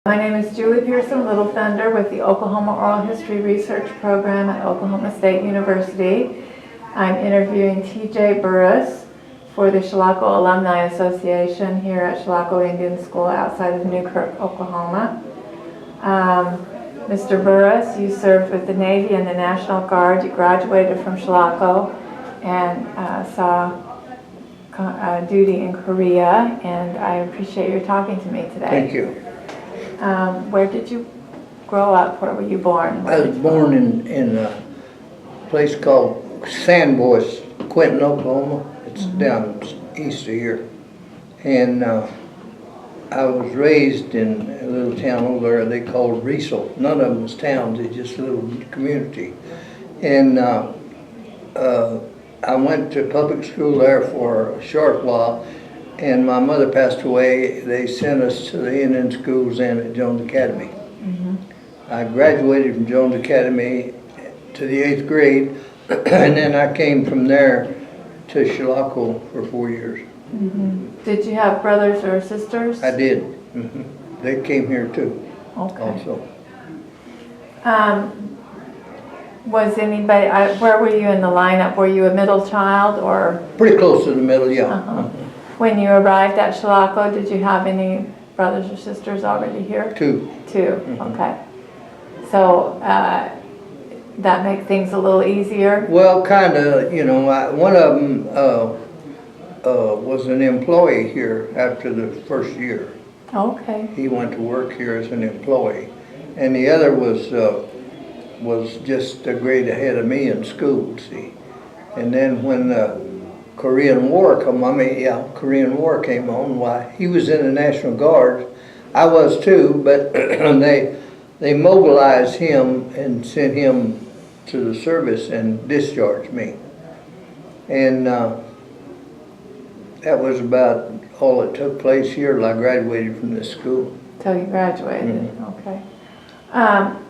My name is Julie Pearson Little Thunder with the Oklahoma Oral History Research Program at Oklahoma State University. I'm interviewing TJ Burris for the Chilocco Alumni Association here at Chilocco Indian School outside of Newkirk, Oklahoma. Mr. Burris, you served with the Navy and the National Guard. You graduated from Chilocco and saw duty in Korea, and I appreciate your talking to me today. Thank you. Where did you grow up? Where were you born? I was born in a place called Sandboys, Quinton, Oklahoma. It's down east of here. And I was raised in a little town over there they called Riesel. None of them was towns, it's just a little community. And I went to public school there for a short while, and my mother passed away. They sent us to the Indian schools and at Jones Academy. I graduated from Jones Academy to the 8th grade, and then I came from there to Chilocco for 4 years. Did you have brothers or sisters? I did. They came here too, Okay. also. Was anybody, where were you in the lineup? Were you a middle child or? Pretty close to the middle, yeah. When you arrived at Chilocco, did you have any brothers or sisters already here? Two. Okay. So that makes things a little easier? Well, kind of, you know, one of them was an employee here after the first year. Okay. He went to work here as an employee. And the other was just a grade ahead of me in school, see. And then when the Korean War came on, why, he was in the National Guard. I was too, but they mobilized him and sent him to the service and discharged me. And that was about all that took place here till I graduated from this school. Till you graduated, okay.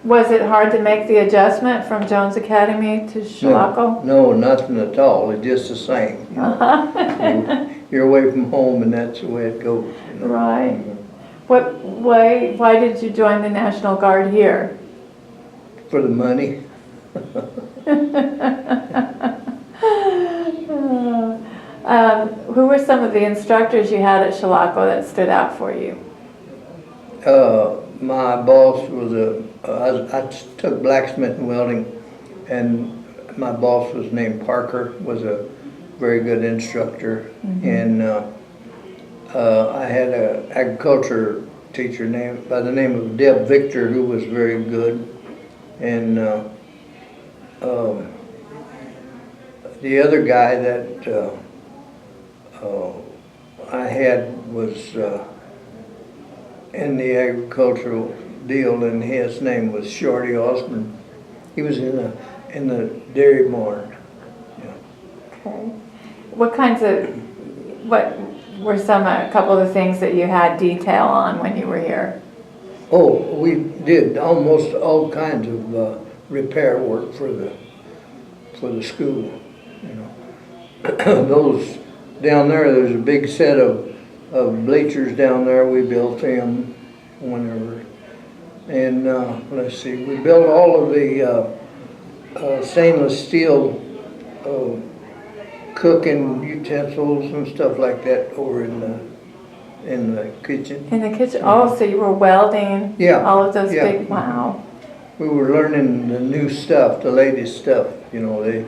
Was it hard to make the adjustment from Jones Academy to Chilocco? No, nothing at all. It's just the same. You know? You're away from home, and that's the way it goes. You know? Right. Why did you join the National Guard here? For the money. Who were some of the instructors you had at Chilocco that stood out for you? My boss was I took blacksmith and welding, and my boss was named Parker, was a very good instructor. And I had an agriculture teacher by the name of Deb Victor, who was very good. And the other guy that I had was in the agricultural deal, and his name was Shorty Osmond. He was in the dairy barn. Yeah. Okay. What were a couple of the things that you had detail on when you were here? Oh, we did almost all kinds of repair work for the school. You know, those down there's a big set of bleachers down there. We built them whenever, and let's see, we built all of the stainless steel cooking utensils and stuff like that over in the kitchen. In the kitchen. Oh, so you were welding. Yeah. All of those Yeah. big. Wow. We were learning the new stuff, the latest stuff. You know, they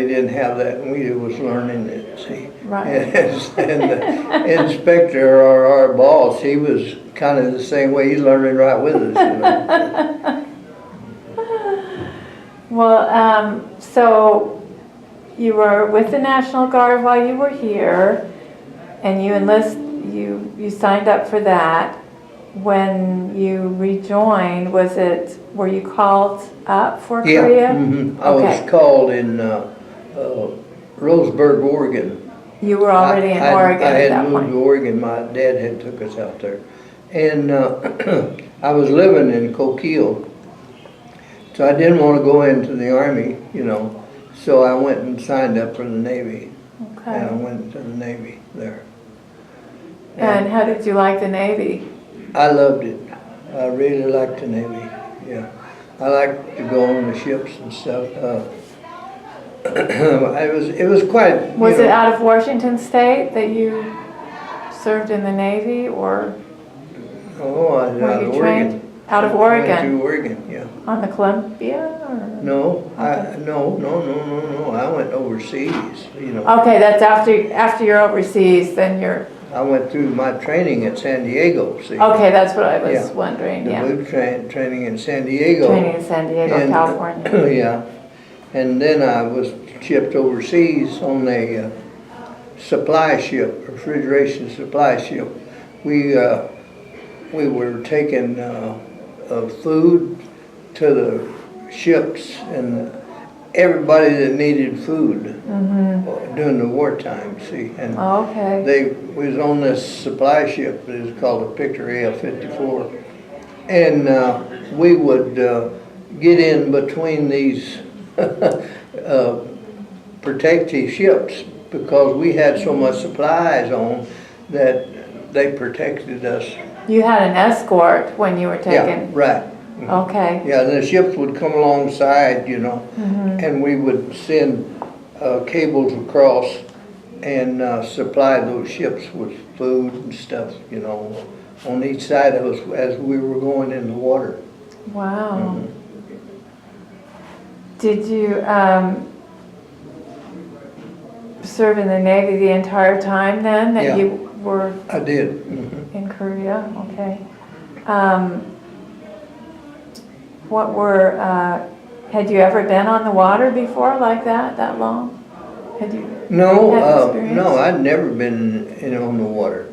didn't have that, and we was learning it. See. Right. And the inspector, or our boss, he was kind of the same way. He's learning right with us. You know? Well, so you were with the National Guard while you were here, and you signed up for that. When you rejoined, were you called up for Korea? I was called in Roseburg, Oregon. You were already in Oregon I at that had moved point. to Oregon. My dad had took us out there. And I was living in Coquille. So I didn't want to go into the Army, you know. So I went and signed up for the Navy. Okay. And I went to the Navy there. And how did you like the Navy? I loved it. I really liked the Navy, yeah. I like to go on the ships and stuff. It was quite. Was it out of Washington State that you served in the Navy, or Oh, out were of you Oregon. trained out of I went Oregon? to Oregon, yeah. On the Columbia? Or? No, Okay. no. I went overseas, you know. Okay, that's after you're overseas, then you're. I went through my training at San Diego, see. Okay, that's what I was Yeah. wondering. The Yeah, boot training in San Diego. training in San Diego, And- California. Yeah, and then I was shipped overseas on a supply ship, refrigeration supply ship. We were taking food to the ships and everybody that needed food during the wartime, see. And Okay. they was on this supply ship, it was called the Picture AF-54. And we would get in between these protective ships because we had so much supplies on that they protected us. You had an escort when you were Yeah, taken. right. Okay. Yeah, the ships would come alongside, you know, and we would send cables across and supply those ships with food and stuff, you know, on each side of us as we were going in the water. Wow. Did you serve in the Navy the entire time then that Yeah. you were I did. in Korea? Okay. Had you ever been on the water before like that long? Had you? No, had experience? no, I'd never been on the water,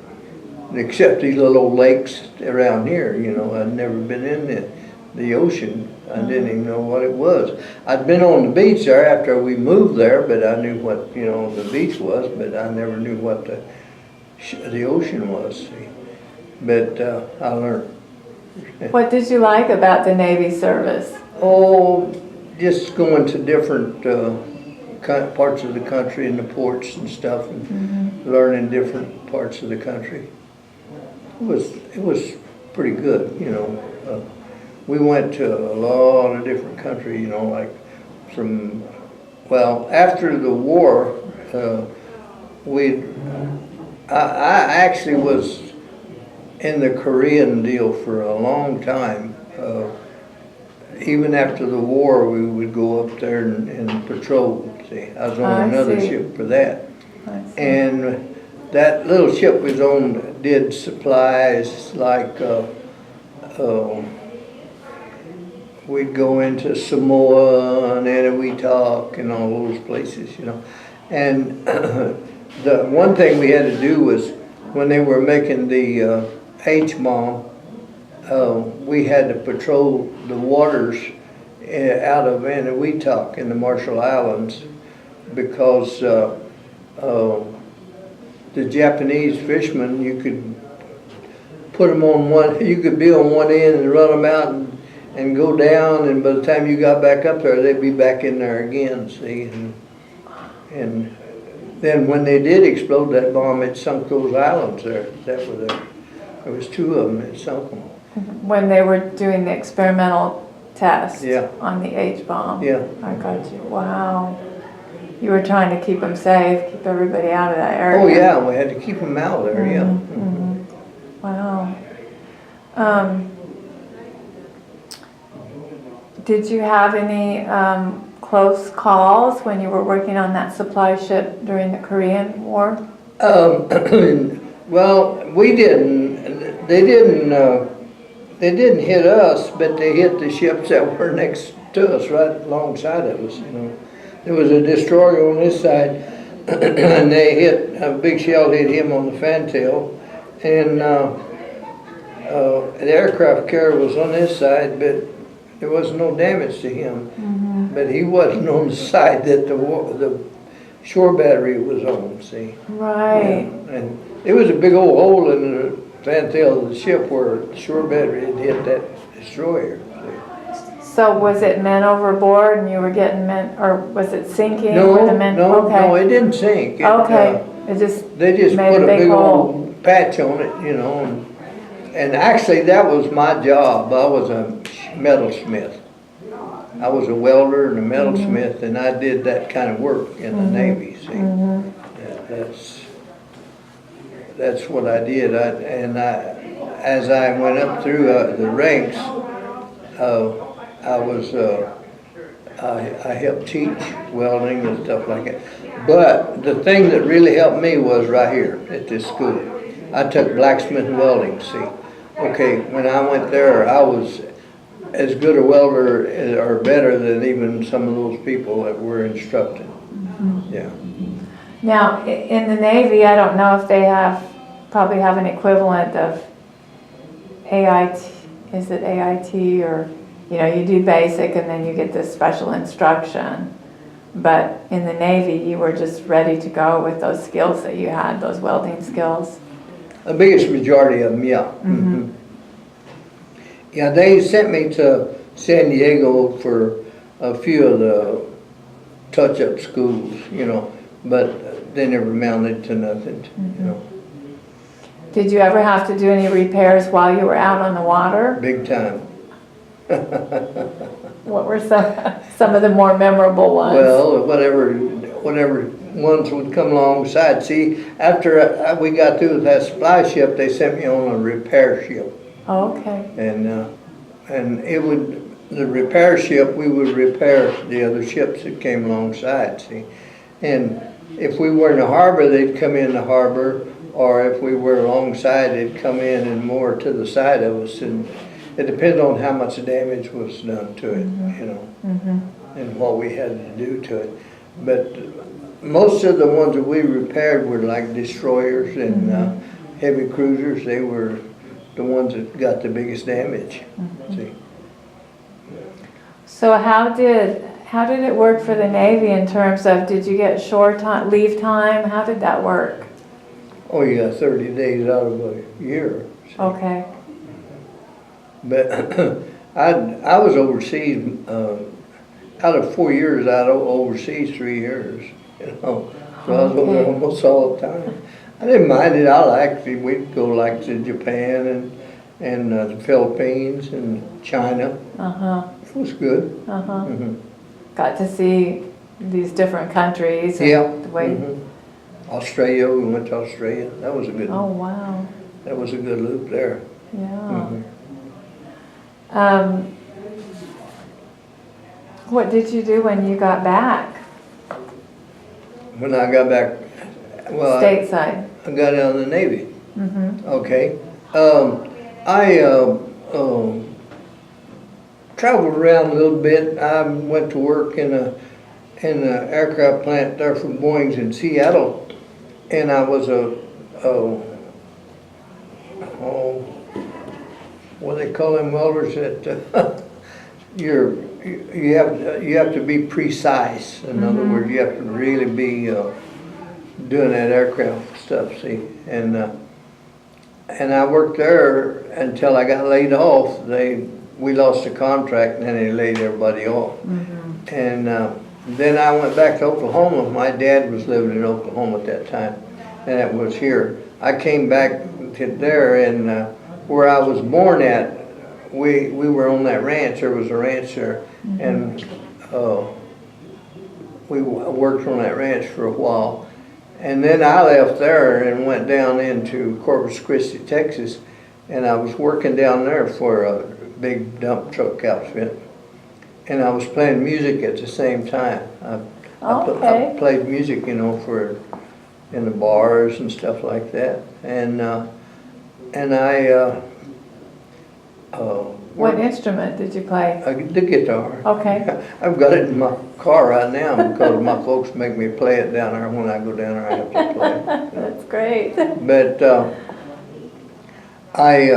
except these little old lakes around here, you know. I'd never been in the ocean. I didn't even know what it was. I'd been on the beach there after we moved there, but I knew what, you know, the beach was, but I never knew what the ocean was, see. But I learned. What did you like about the Navy service? Oh, just going to different parts of the country and the ports and stuff, and learning different parts of the country. It was pretty good, you know. We went to a lot of different countries, you know, like after the war, I actually was in the Korean deal for a long time. Even after the war, we would go up there and patrol. See, I was on another ship for that. And that little ship was did supplies like we'd go into Samoa and Eniwetok and all those places, you know. And the one thing we had to do was when they were making the H-bomb, we had to patrol the waters out of Eniwetok in the Marshall Islands because the Japanese fishermen, you could put them on you could be on one end and run them out and go down, and by the time you got back up there, they'd be back in there again, see. And then when they did explode that bomb, it sunk those islands there. There was two of them that sunk them. When they were doing the experimental test on the H-bomb. Yeah. I got you. Wow. You were trying to keep them safe, keep everybody out of that area. Oh yeah, we had to keep them out there, yeah. Wow. Did you have any close calls when you were working on that supply ship during the Korean War? Well, we didn't. They didn't hit us, but they hit the ships that were next to us, right alongside of us. You know, there was a destroyer on this side, and a big shell hit him on the fantail, and the aircraft carrier was on this side, but there was no damage to him. But he wasn't on the side that the shore battery was on. See. Right. Yeah. And it was a big old hole in the fantail of the ship where the shore battery had hit that destroyer. So was it men overboard and you were getting men, or was it sinking? No, with the men? no, Okay. no, it didn't sink. Okay. They just put made a big hole. old patch on it, you know, And actually, that was my job. I was a metalsmith. I was a welder and a metalsmith, and I did that kind of work in the Navy. See, that's what I did. As I went up through the ranks, I helped teach welding and stuff like that. But the thing that really helped me was right here at this school. I took blacksmith and welding. See, okay, when I went there, I was as good a welder or better than even some of those people that were instructed. Yeah. Now, in the Navy, I don't know if they probably have an equivalent of AIT, is it AIT, or, you do basic and then you get this special instruction. But in the Navy, you were just ready to go with those skills that you had, those welding skills. The biggest majority of them, yeah. Yeah, they sent me to San Diego for a few of the touch-up schools, but they never amounted to nothing, Did you ever have to do any repairs while you were out on the water? Big time. What were some of the more memorable ones? Well, whatever ones would come alongside. See, after we got through with that supply ship, they sent me on a repair ship. Oh, okay. And the repair ship, we would repair the other ships that came alongside, see. And if we were in the harbor, they'd come in the harbor, or if we were alongside, they'd come in and more to the side of us. And it depends on how much damage was done to it, and what we had to do to it. But most of the ones that we repaired were like destroyers and heavy cruisers. They were the ones that got the biggest damage. See. So how did it work for the Navy in terms of, did you get shore time, leave time? How did that work? Oh, you got 30 days out of a year. See. Okay. But I was overseas, out of 4 years, I was overseas 3 years, So I was over there almost all the time. I didn't mind it. I liked it. We'd go like to Japan and the Philippines and China. It was good. Got to see these different countries. And the way. Australia, we went to Australia. That was a good. Oh, wow. That was a good loop there. Yeah. What did you do when you got back? When I got back, well, Stateside. I got out of the Navy. Okay. I traveled around a little bit. I went to work in an aircraft plant there for Boeing's in Seattle, and I was what do they call them welders that you have to be precise. In other words, you have to really be doing that aircraft stuff. See, and I worked there until I got laid off. We lost the contract, and then they laid everybody off. And then I went back to Oklahoma. My dad was living in Oklahoma at that time, and it was here. I came back to there, and where I was born at, we were on that ranch. There was a ranch there, and we worked on that ranch for a while. And then I left there and went down into Corpus Christi, Texas, and I was working down there for a big dump truck outfit. And I was playing music at the same time. I played music, for in the bars and stuff like that. And I. What instrument did you play? The guitar. Okay. I've got it in my car right now because my folks make me play it down there. When I go down there, I have to play it. That's great. But I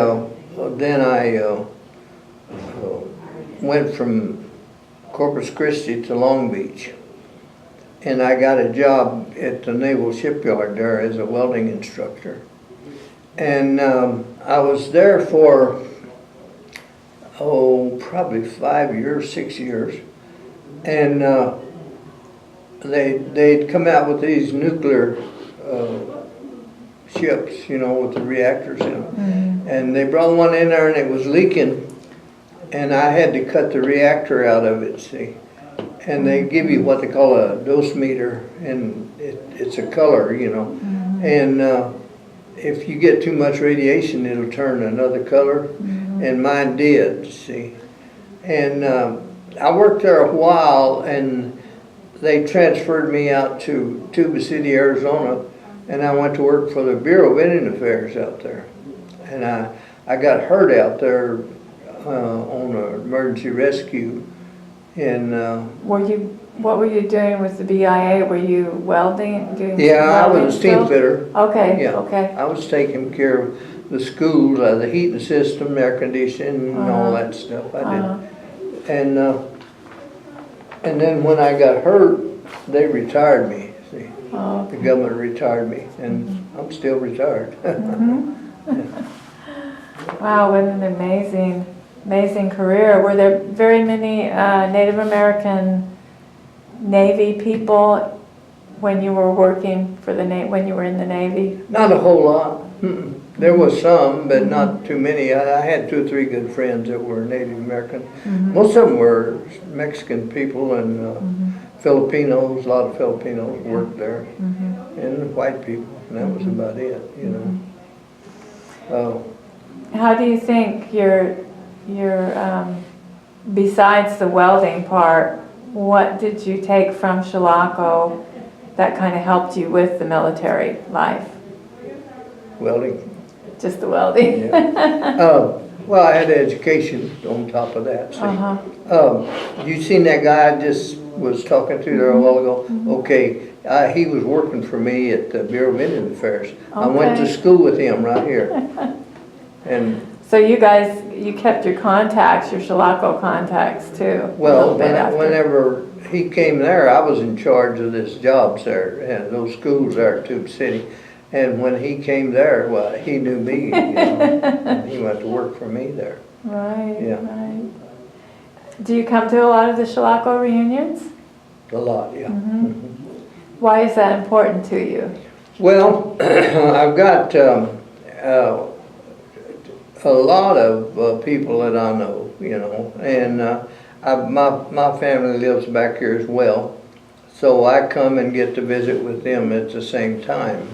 went from Corpus Christi to Long Beach, and I got a job at the Naval Shipyard there as a welding instructor. And I was there for probably 5 years, 6 years, and they'd come out with these nuclear ships, you know, with the reactors in them. And they brought one in there and it was leaking, and I had to cut the reactor out of it, see. And they give you what they call a dose meter, and it's a color, you know. And if you get too much radiation, it'll turn another color, and mine did, see. And I worked there a while, and they transferred me out to Tuba City, Arizona, and I went to work for the Bureau of Indian Affairs out there. And I got hurt out there on an emergency rescue. And what were you doing with the BIA? Were you welding? Yeah, I was a steam fitter. Okay. Yeah. Okay. I was taking care of the schools, the heating system, air conditioning, and all that stuff. I did. And then when I got hurt, they retired me. See, the government retired me, and I'm still retired. Wow, what an amazing career. Were there very many Native American Navy people when you were working for when you were in the Navy? Not a whole lot. There was some, but not too many. I had 2 or 3 good friends that were Native American. Most of them were Mexican people and Filipinos. A lot of Filipinos worked there, and white people, and that was about it, you know. How do you think your besides the welding part, what did you take from Chilocco that kind of helped you with the military life? Welding. Just the welding? Yeah. Well, I had education on top of that. See. You seen that guy I just was talking to there a while ago? Okay, he was working for me at the Bureau of Indian Affairs. I went to school with him right here. And so you kept your contacts, your Chilocco contacts too. Well, whenever he came there, I was in charge of this jobs there, and those schools there at Tube City. And when he came there, well, he knew me, you know, and he went to work for me there. Right, yeah. Right. Do you come to a lot of the Chilocco reunions? A lot, yeah. Why is that important to you? Well, I've got a lot of people that I know, you know, and my family lives back here as well, so I come and get to visit with them at the same time.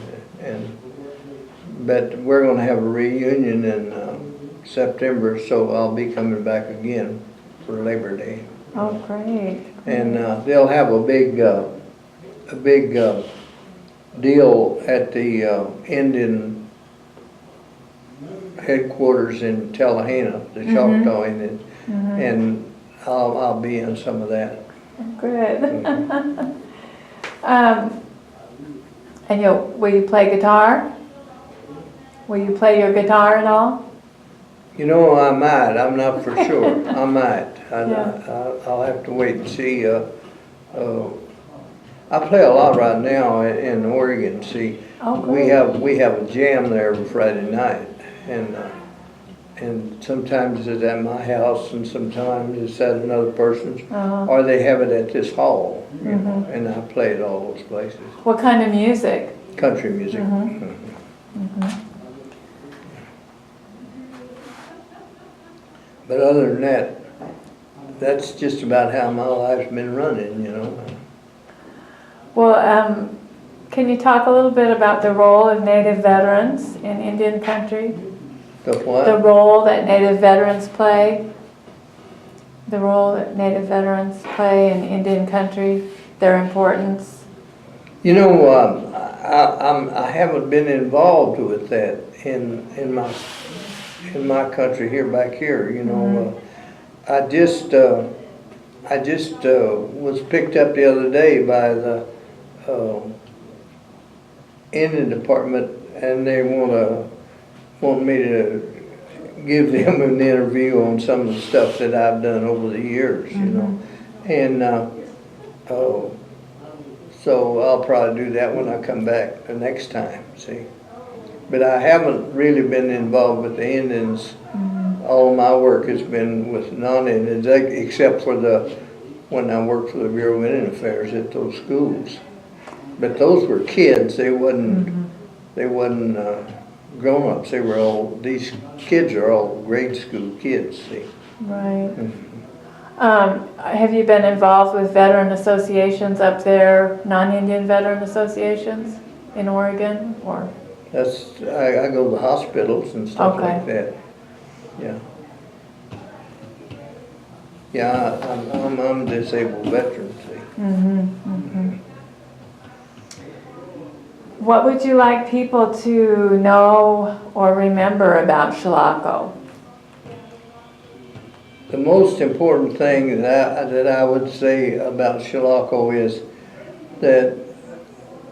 But we're going to have a reunion in September, so I'll be coming back again for Labor Day. Oh, great! And they'll have a big deal at the Indian headquarters in Tallahena, the Choctaw Indian, and I'll be in some of that. Good. And will you play guitar? Will you play your guitar at all? You know, I might. I'm not for sure. I might. I'll have to wait and see. I play a lot right now in Oregon. See, we have a jam there every Friday night, and sometimes it's at my house, and sometimes it's at another person's, or they have it at this hall. You know, and I play at all those places. What kind of music? Country music. But other than that, that's just about how my life's been running, you know. Well, can you talk a little bit about the role of Native veterans in Indian country? The what? The role that Native veterans play. The role that Native veterans play in Indian country, their importance. You know, I haven't been involved with that in my country here back here. You know, I just was picked up the other day by the Indian Department, and they want me to give them an interview on some of the stuff that I've done over the years. You know, and so I'll probably do that when I come back the next time. See. But I haven't really been involved with the Indians. All of my work has been with non-Indians, except for when I worked for the Bureau of Indian Affairs at those schools. But those were kids. They wasn't they wasn't grown-ups. They were all, these kids are all grade school kids, see. Right. Have you been involved with veteran associations up there, non-Indian veteran associations in Oregon, or? That's, I go to hospitals and stuff Okay. like that. Yeah. Yeah, I'm a disabled veteran, see. What would you like people to know or remember about Chilocco? The most important thing that I would say about Chilocco is that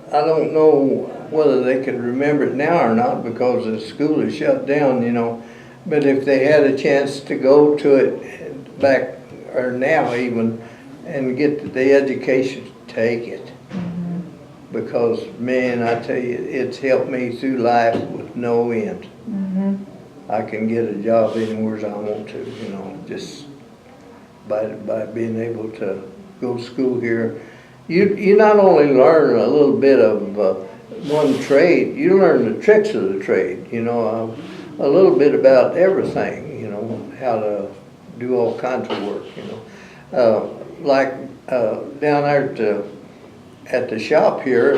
I don't know whether they could remember it now or not because the school is shut down, you know. But if they had a chance to go to it back, or now even, and get the education, take it. Because, man, I tell you, it's helped me through life with no end. I can get a job anywhere I want to, you know, just by being able to go to school here. You not only learn a little bit of one trade, you learn the tricks of the trade, you know, a little bit about everything, you know, how to do all kinds of work, you know. Like down there at the shop here,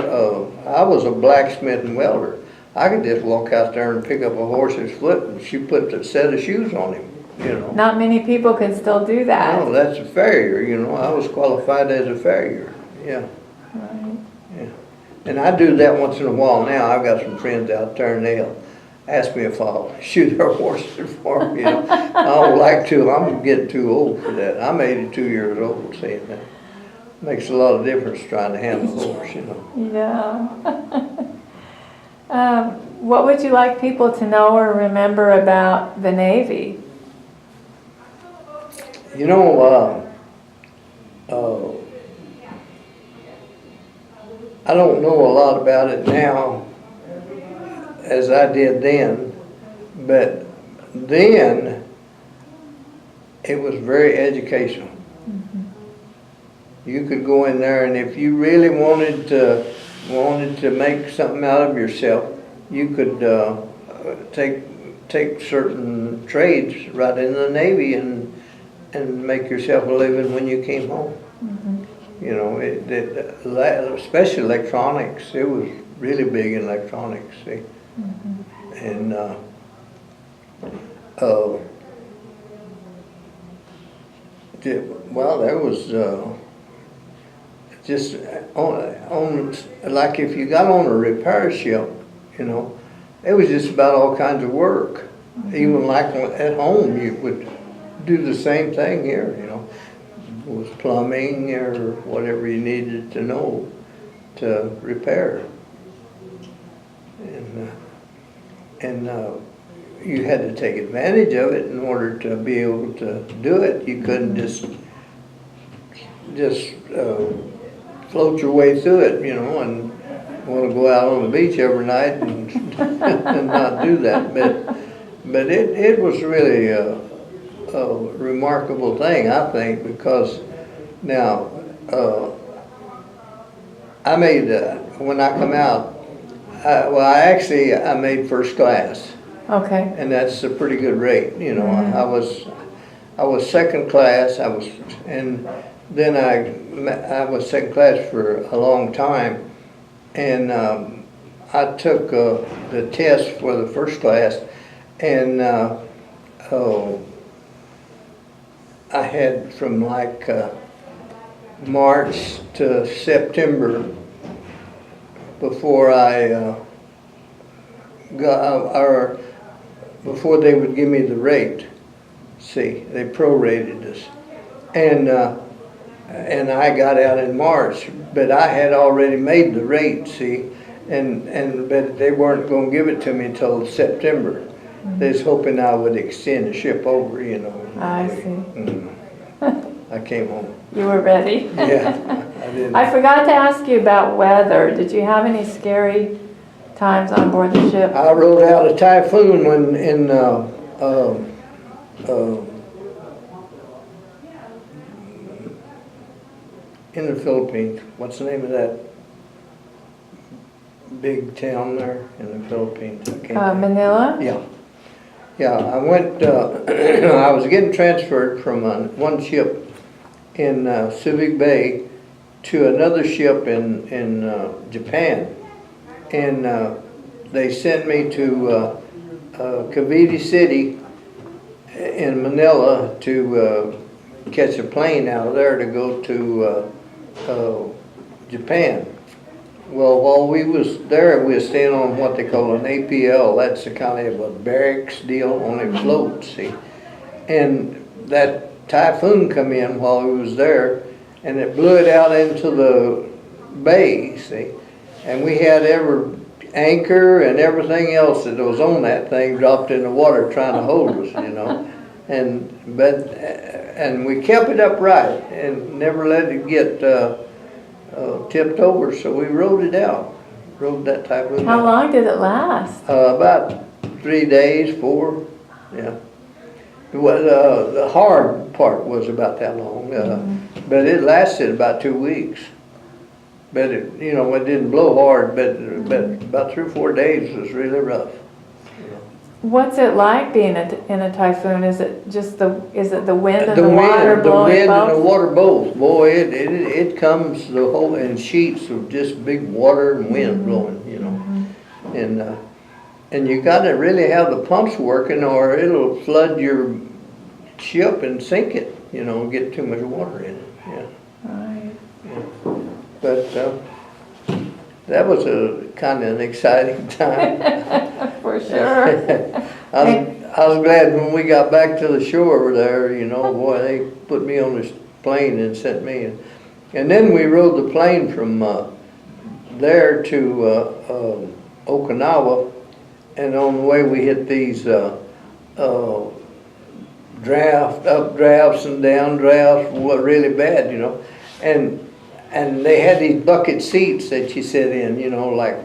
I was a blacksmith and welder. I could just walk out there and pick up a horse's foot and she put a set of shoes on him, you know. Not many people can still do that. No, that's a farrier, you know. I was qualified as a farrier, yeah. Right. Yeah. And I do that once in a while now. I've got some friends out there and they'll ask me if I'll shoot their horses for them, you know. I don't like to. I'm getting too old for that. I'm 82 years old, saying that. Makes a lot of difference trying to handle a horse, you know. Yeah. What would you like people to know or remember about the Navy? You know, I don't know a lot about it now as I did then, but then it was very educational. You could go in there, and if you really wanted to make something out of yourself, you could take certain trades right in the Navy and make yourself a living when you came home. You know, especially electronics. It was really big in electronics, see. And well, there was just on like if you got on a repair ship, you know, it was just about all kinds of work. Even like at home, you would do the same thing here, you know. It was plumbing or whatever you needed to know to repair. And you had to take advantage of it in order to be able to do it. You couldn't just float your way through it, you know, and want to go out on the beach every night and, and not do that. But it was really a remarkable thing, I think, because now I made when I come out. I made first class. Okay. And that's a pretty good rate, you know. I was second class. And then I was second class for a long time, and I took the test for the first class, and I had from like March to September before I before they would give me the rate. See, they prorated us, and I got out in March, but I had already made the rate. See, but they weren't going to give it to me until September. They was hoping I would extend the ship over, you know. I see. I came home. You were ready. Yeah, I did. I forgot to ask you about weather. Did you have any scary times on board the ship? I rode out a typhoon when in the Philippines. What's the name of that? big town there in the Philippines? I can't think. Manila? Yeah. Yeah, I went, I was getting transferred from one ship in Subic Bay to another ship in Japan. And they sent me to Cavite City in Manila to catch a plane out of there to go to Japan. Well, while we was there, we was staying on what they call an APL. That's a kind of a barracks deal, only float, see. And that typhoon come in while we was there, and it blew it out into the bay, see. And we had every anchor and everything else that was on that thing dropped in the water trying to hold us, you know. And we kept it upright and never let it get tipped over, so we rode it out. Rode that typhoon. How long did it last? About 3 days, 4, yeah. The hard part was about that long, but it lasted about 2 weeks. But it, you know, it didn't blow hard, but about 3 or 4 days was really rough. What's it like being in a typhoon? Is it just the wind and The water wind, blowing and the both? water both. Boy, it comes the whole in sheets of just big water and wind blowing, you know. And you got to really have the pumps working, or it'll flood your ship and sink it. You know, get too much water in it. Yeah. Right. Yeah. But that was a kind of an exciting time. For sure. I was glad when we got back to the shore there, you know, boy, they put me on this plane and sent me in. And then we rode the plane from there to Okinawa, and on the way we hit these updrafts and downdrafts, really bad, you know. And they had these bucket seats that you sit in, you know, like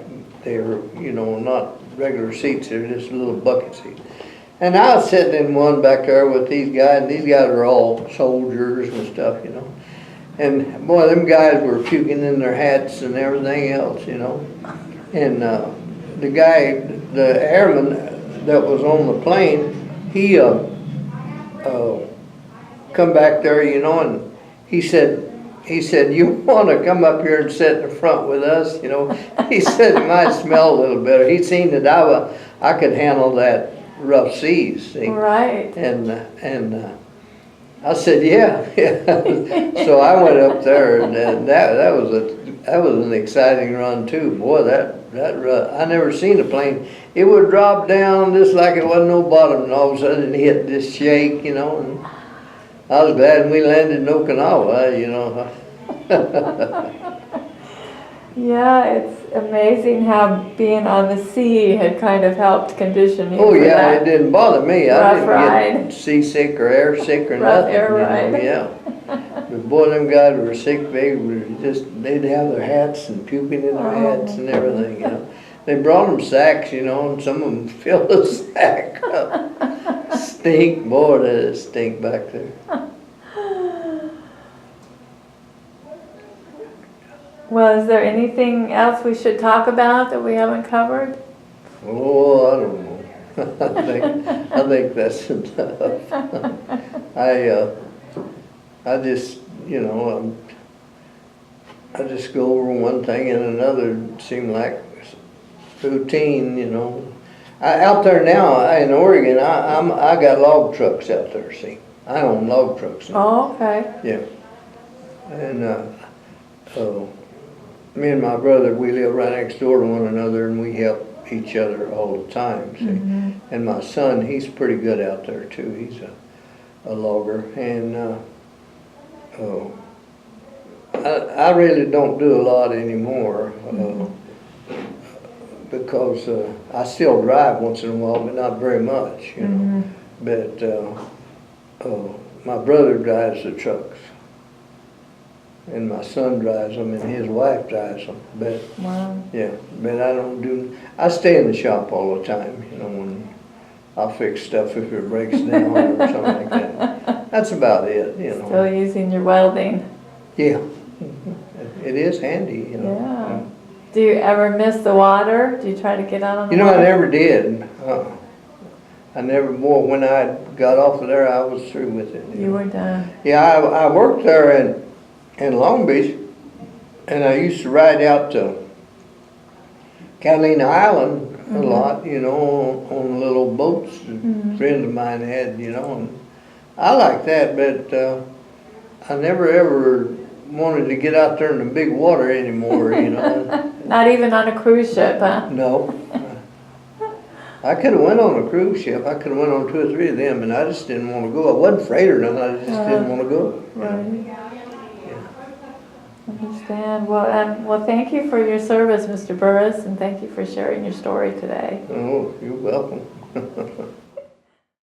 they were, you know, not regular seats, they're just little bucket seats. And I was sitting in one back there with these guys, and these guys are all soldiers and stuff, you know. And boy, them guys were puking in their hats and everything else, you know. And the guy, the airman that was on the plane, he come back there, you know, and he said, you want to come up here and sit in the front with us, you know? He said it might smell a little better. He'd seen that I could handle that rough seas, see? Right. And I said, yeah. So I went up there, and that was an exciting run too. Boy, that run, I never seen a plane. It would drop down just like it wasn't no bottom, and all of a sudden it hit this shake, you know. And I was glad we landed in Okinawa, you know. Yeah, it's amazing how being on the sea had kind of helped condition you. Oh for yeah, that it didn't bother me. I rough didn't ride. get seasick or air sick or Rough nothing. air You know, ride. yeah. But boy, them guys were sick. They'd have their hats and puking in their hats and everything, you know. They brought them sacks, you know, and some of them filled the sack up. Stink, boy, did it stink back there. Well, is there anything else we should talk about that we haven't covered? Oh, I don't know. I think that's enough. I just, you know, I just go over one thing and another. It seemed like routine, you know. Out there now in Oregon, I got log trucks out there. See, I own log trucks now. Oh, okay. Yeah, and me and my brother, we live right next door to one another, and we help each other all the time. See, and my son, he's pretty good out there too. He's a logger, and I really don't do a lot anymore. Because I still drive once in a while, but not very much, you know. But my brother drives the trucks, and my son drives them, and his wife drives them. But yeah, but I stay in the shop all the time, you know, and I'll fix stuff if it breaks down or something like that. That's about it, you know. Still using your welding. Yeah, it is handy, you know. Yeah. Do you ever miss the water? Do you try to get out on the You know, water? I never did. I never, boy, when I got off of there, I was through with it. You were done. Yeah, I worked there in Long Beach, and I used to ride out to Catalina Island a lot, you know, on little boats that friends of mine had, you know, and I like that, but I never ever wanted to get out there in the big water anymore, you know. Not even on a cruise ship, huh? No. I could have went on a cruise ship. I could have went on 2 or 3 of them, and I just didn't want to go. I wasn't afraid or nothing. I just didn't want to go. Right. Understand. Well, thank you for your service, Mr. Burris, and thank you for sharing your story today. Oh, you're welcome.